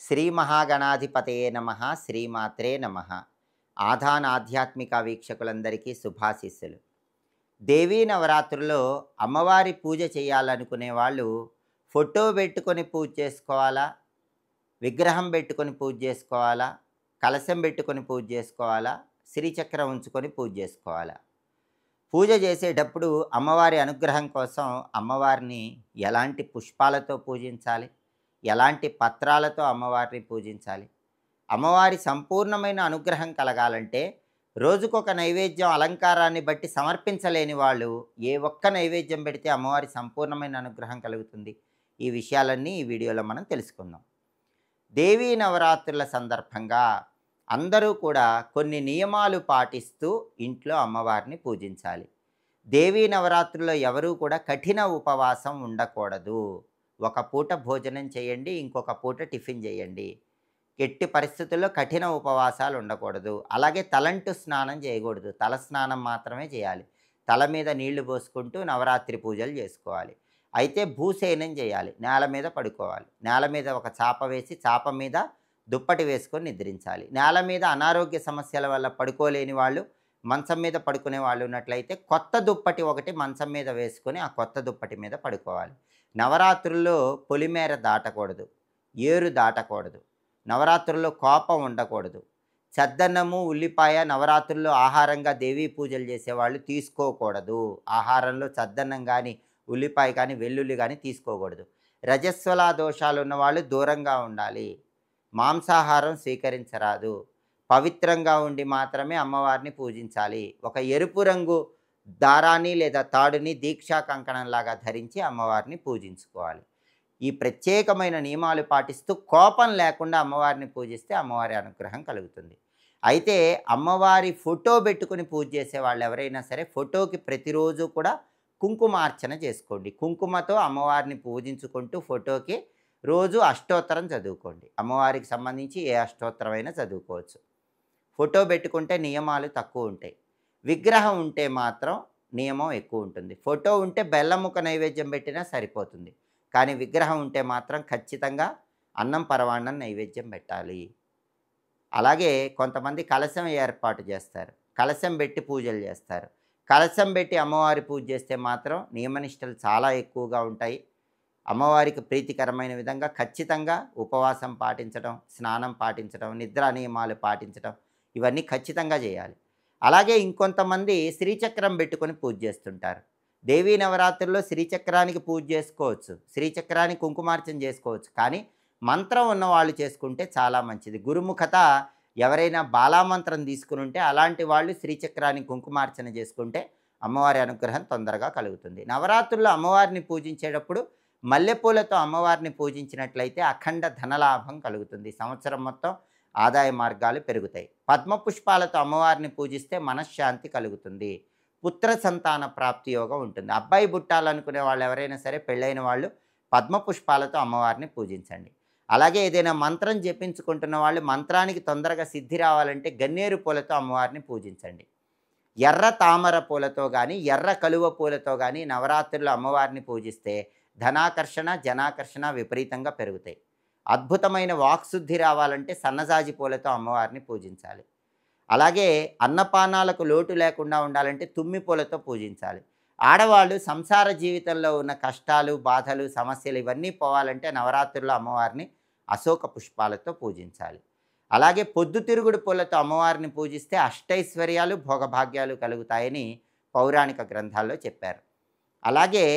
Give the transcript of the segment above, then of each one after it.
శ్రీ మహాగణాధిపతయే నమః. శ్రీమాత్రే నమః. ఆధాన్ ఆధ్యాత్మిక వీక్షకులందరికీ శుభాశీస్సులు. దేవీ నవరాత్రుల్లో అమ్మవారి పూజ చేయాలనుకునే వాళ్ళు ఫోటో పెట్టుకొని పూజ చేసుకోవాలా, విగ్రహం పెట్టుకొని పూజ చేసుకోవాలా, కలశం పెట్టుకొని పూజ చేసుకోవాలా, శ్రీచక్రం ఉంచుకొని పూజ చేసుకోవాలా? పూజ చేసేటప్పుడు అమ్మవారి అనుగ్రహం కోసం అమ్మవారిని ఎలాంటి పుష్పాలతో పూజించాలి, ఎలాంటి పత్రాలతో అమ్మవారిని పూజించాలి? అమ్మవారి సంపూర్ణమైన అనుగ్రహం కలగాలంటే రోజుకొక నైవేద్యం అలంకారాన్ని బట్టి సమర్పించలేని వాళ్ళు ఏ ఒక్క నైవేద్యం పెడితే అమ్మవారి సంపూర్ణమైన అనుగ్రహం కలుగుతుంది? ఈ విషయాలన్నీ ఈ వీడియోలో మనం తెలుసుకుందాం. దేవీ నవరాత్రుల సందర్భంగా అందరూ కూడా కొన్ని నియమాలు పాటిస్తూ ఇంట్లో అమ్మవారిని పూజించాలి. దేవీ నవరాత్రుల్లో ఎవరూ కూడా కఠిన ఉపవాసం ఉండకూడదు. ఒక పూట భోజనం చేయండి, ఇంకొక పూట టిఫిన్ చేయండి. ఎట్టి పరిస్థితుల్లో కఠిన ఉపవాసాలు ఉండకూడదు. అలాగే తలంటు స్నానం చేయకూడదు. తల స్నానం మాత్రమే చేయాలి. తల మీద నీళ్లు పోసుకుంటూ నవరాత్రి పూజలు చేసుకోవాలి. అయితే భూశయనం చేయాలి. నేల మీద పడుకోవాలి. నేల మీద ఒక చాప వేసి చాప మీద దుప్పటి వేసుకొని నిద్రించాలి. నేల మీద అనారోగ్య సమస్యల వల్ల పడుకోలేని వాళ్ళు, మంచం మీద పడుకునే వాళ్ళు ఉన్నట్లయితే కొత్త దుప్పటి ఒకటి మంచం మీద వేసుకొని ఆ కొత్త దుప్పటి మీద పడుకోవాలి. నవరాత్రుల్లో పొలిమేర దాటకూడదు, ఏరు దాటకూడదు. నవరాత్రుల్లో కోపం ఉండకూడదు. చద్దన్నము, ఉల్లిపాయ నవరాత్రుల్లో ఆహారంగా దేవీ పూజలు చేసేవాళ్ళు తీసుకోకూడదు. ఆహారంలో చద్దన్నం కానీ, ఉల్లిపాయ కానీ, వెల్లుల్లి కానీ తీసుకోకూడదు. రజస్వల దోషాలు ఉన్నవాళ్ళు దూరంగా ఉండాలి. మాంసాహారం స్వీకరించరాదు. పవిత్రంగా ఉండి మాత్రమే అమ్మవారిని పూజించాలి. ఒక ఎరుపు రంగు దారాన్ని లేదా తాడుని దీక్షా కంకణంలాగా ధరించి అమ్మవారిని పూజించుకోవాలి. ఈ ప్రత్యేకమైన నియమాలు పాటిస్తూ కోపం లేకుండా అమ్మవారిని పూజిస్తే అమ్మవారి అనుగ్రహం కలుగుతుంది. అయితే అమ్మవారి ఫోటో పెట్టుకుని పూజ చేసే వాళ్ళు ఎవరైనా సరే ఫోటోకి ప్రతిరోజు కూడా కుంకుమార్చన చేసుకోండి. కుంకుమతో అమ్మవారిని పూజించుకుంటూ ఫోటోకి రోజు అష్టోత్తరం చదువుకోండి. అమ్మవారికి సంబంధించి ఏ అష్టోత్తరమైనా చదువుకోవచ్చు. ఫోటో పెట్టుకుంటే నియమాలు తక్కువ ఉంటాయి. విగ్రహం ఉంటే మాత్రం నియమం ఎక్కువ ఉంటుంది. ఫోటో ఉంటే బెల్లం ముక్క నైవేద్యం పెట్టినా సరిపోతుంది. కానీ విగ్రహం ఉంటే మాత్రం ఖచ్చితంగా అన్నం పరవాన్నం నైవేద్యం పెట్టాలి. అలాగే కొంతమంది కలశం ఏర్పాటు చేస్తారు. కలశం పెట్టి పూజలు చేస్తారు. కలశం పెట్టి అమ్మవారి పూజ చేస్తే మాత్రం నియమనిష్టలు చాలా ఎక్కువగా ఉంటాయి. అమ్మవారికి ప్రీతికరమైన విధంగా ఖచ్చితంగా ఉపవాసం పాటించడం, స్నానం పాటించడం, నిద్రా నియమాలు పాటించడం ఇవన్నీ ఖచ్చితంగా చేయాలి. అలాగే ఇంకొంతమంది శ్రీచక్రం పెట్టుకొని పూజ చేస్తుంటారు. దేవీ నవరాత్రుల్లో శ్రీచక్రానికి పూజ చేసుకోవచ్చు, శ్రీచక్రానికి కుంకుమార్చన చేసుకోవచ్చు. కానీ మంత్రం ఉన్నవాళ్ళు చేసుకుంటే చాలా మంచిది. గురుముఖత ఎవరైనా బాలామంత్రం తీసుకుని ఉంటే అలాంటి వాళ్ళు శ్రీచక్రానికి కుంకుమార్చన చేసుకుంటే అమ్మవారి అనుగ్రహం తొందరగా కలుగుతుంది. నవరాత్రుల్లో అమ్మవారిని పూజించేటప్పుడు మల్లెపూలతో అమ్మవారిని పూజించినట్లయితే అఖండ ధనలాభం కలుగుతుంది. సంవత్సరం మొత్తం ఆదాయ మార్గాలు పెరుగుతాయి. పద్మపుష్పాలతో అమ్మవారిని పూజిస్తే మనశ్శాంతి కలుగుతుంది. పుత్ర సంతాన ప్రాప్తి యోగం ఉంటుంది. అబ్బాయి పుట్టాలనుకునే వాళ్ళు ఎవరైనా సరే పెళ్ళైన వాళ్ళు పద్మపుష్పాలతో అమ్మవారిని పూజించండి. అలాగే ఏదైనా మంత్రం జపించుకుంటున్న వాళ్ళు మంత్రానికి తొందరగా సిద్ధి రావాలంటే గన్నేరు పూలతో అమ్మవారిని పూజించండి. ఎర్ర తామర పూలతో కానీ, ఎర్ర కలువ పూలతో కానీ నవరాత్రుల్లో అమ్మవారిని పూజిస్తే ధనాకర్షణ, జనాకర్షణ విపరీతంగా పెరుగుతాయి. అద్భుతమైన వాక్శుద్ధి రావాలంటే సన్నజాజి పూలతో అమ్మవారిని పూజించాలి. అలాగే అన్నపానాలకు లోటు లేకుండా ఉండాలంటే తుమ్మి పూలతో పూజించాలి. ఆడవాళ్ళు సంసార జీవితంలో ఉన్న కష్టాలు, బాధలు, సమస్యలు ఇవన్నీ పోవాలంటే నవరాత్రుల్లో అమ్మవారిని అశోక పుష్పాలతో పూజించాలి. అలాగే పొద్దుతిరుగుడు పూలతో అమ్మవారిని పూజిస్తే అష్టైశ్వర్యాలు, భోగభాగ్యాలు కలుగుతాయని పౌరాణిక గ్రంథాల్లో చెప్పారు. అలాగే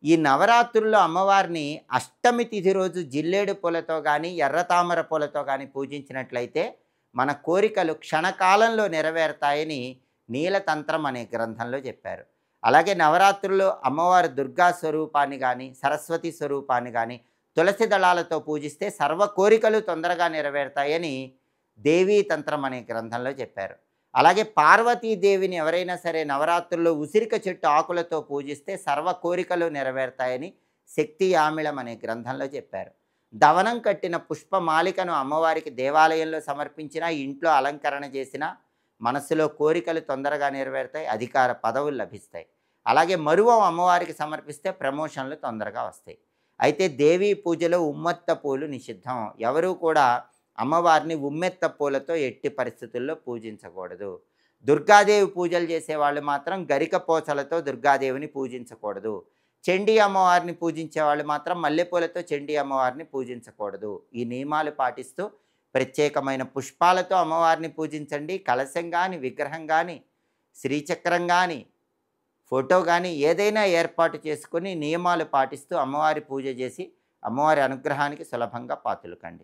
ఈ నవరాత్రుల్లో అమ్మవారిని అష్టమి తిథి రోజు జిల్లేడు పూలతో కానీ, ఎర్రతామర పూలతో కానీ పూజించినట్లయితే మన కోరికలు క్షణకాలంలో నెరవేరుతాయని నీలతంత్రం అనే గ్రంథంలో చెప్పారు. అలాగే నవరాత్రుల్లో అమ్మవారి దుర్గా స్వరూపాన్ని కానీ, సరస్వతి స్వరూపాన్ని కానీ తులసి దళాలతో పూజిస్తే సర్వ కోరికలు తొందరగా నెరవేరుతాయని దేవీ తంత్రం అనే గ్రంథంలో చెప్పారు. అలాగే పార్వతీదేవిని ఎవరైనా సరే నవరాత్రుల్లో ఉసిరిక చెట్టు ఆకులతో పూజిస్తే సర్వ కోరికలు నెరవేరుతాయని శక్తి యామిళం అనే గ్రంథంలో చెప్పారు. దవనం కట్టిన పుష్పమాలికను అమ్మవారికి దేవాలయంలో సమర్పించినా, ఇంట్లో అలంకరణ చేసినా మనస్సులో కోరికలు తొందరగా నెరవేరుతాయి, అధికార పదవులు లభిస్తాయి. అలాగే మరువం అమ్మవారికి సమర్పిస్తే ప్రమోషన్లు తొందరగా వస్తాయి. అయితే దేవీ పూజలో ఉమ్మెత్త పూలు నిషిద్ధం. ఎవరు కూడా అమ్మవారిని ఉమ్మెత్త పూలతో ఎట్టి పరిస్థితుల్లో పూజించకూడదు. దుర్గాదేవి పూజలు చేసేవాళ్ళు మాత్రం గరిక పోచలతో దుర్గాదేవిని పూజించకూడదు. చండీ అమ్మవారిని పూజించే వాళ్ళు మాత్రం మల్లెపూలతో చండీ అమ్మవారిని పూజించకూడదు. ఈ నియమాలు పాటిస్తూ ప్రత్యేకమైన పుష్పాలతో అమ్మవారిని పూజించండి. కలశం కానీ, విగ్రహం కానీ, శ్రీచక్రం కానీ, ఫోటో కానీ ఏదైనా ఏర్పాటు చేసుకొని నియమాలు పాటిస్తూ అమ్మవారి పూజ చేసి అమ్మవారి అనుగ్రహానికి సులభంగా పాత్రులు కండి.